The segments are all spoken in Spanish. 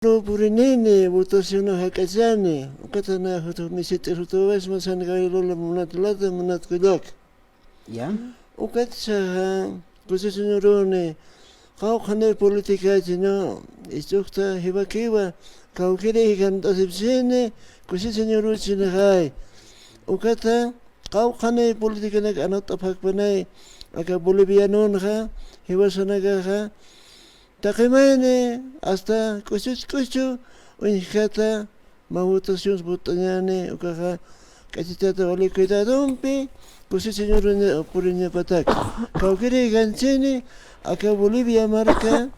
Purinini, votación hakachani, ukatana hutu misite hutu wes masan gailola munat lata munat kulak. Ya. Ukatsa kusisinurone, kau khane politika jino, isukta hibakiwa, kau kiri hikan tasipsine, kusisinuru chinakai. Ukata kau khane politika nak anot apak panai, aka Bolivianon ha, hibasanaga ha. Takimene hasta kuchu unjata mahutasyons butanyane ukaha kachitata wali cuidadumpi kusi señor purinya patak kaukiri ganchini aka Bolivia marca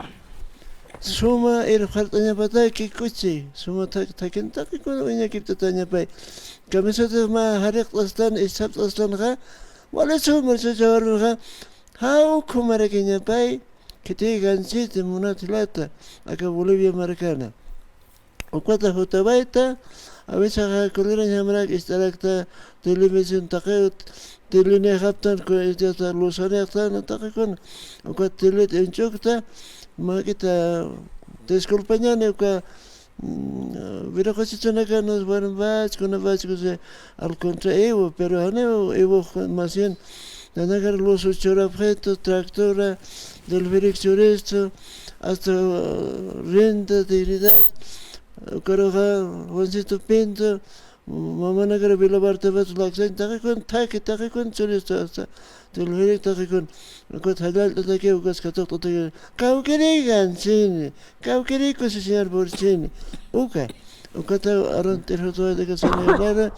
suma khartanya patak kuchi suma takin takikun unya kiptatanya pai kamisata ma harik aslan isab aslan ha wala sumar sajawarun ha hau kumarakenya pai Kiti ganchit munatilata aka Bolivia marcana. Ukwata hutabaita awisa kulira nyamrak istarakta televizyon takayut teline haptan ko ita lusane aktan takikun ukwat telet enchukta makita desculpañane uka vira cosichanaka nos van bach kuna bach kuse al contra evo pero haneo evo más bien Nanagar los ocho objetos, tractora, del direccionista, hasta renta, dignidad, caraja, Juancito Pinto, mamá nagar bila bartabat laksan, takikun, solista, hasta del directo takikun, kot halal tatake, ukas katok tatake, kaukiri gansini, kaukiri kusisyar borchini, ukata aran terhotoa de kasanayara,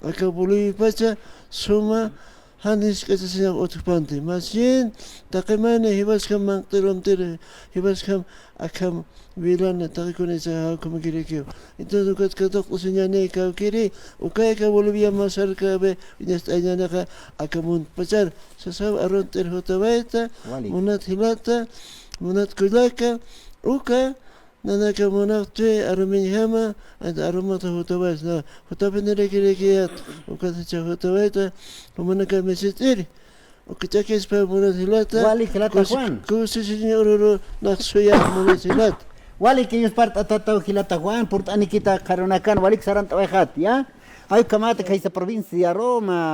akabuli pacha, suma, Hanis kasi siya otupante. Masin takimane hibas kam mangtirom tir hibas kam akam wilan takikone sa kumikiri kyo. Ito dukat katok usinyane kau kiri ukay ka Bolivia masar ka be inyas anyana ka akamun pacar sasaw aron tir hotawaita munat hilata munat kulaka Nanaka munakte arumin hama and arumata hutawais na hutapinere kirikiyat ukatacha hutawaita umanaka mesitiri ukitake spa munat hilata Wali kilata Juan kusisinyororo naksuya munat hilat Wali kinyos part atataw kilata Juan purt anikita karunakan walik sarant oehat ya ay kamata kaysa provincia Roma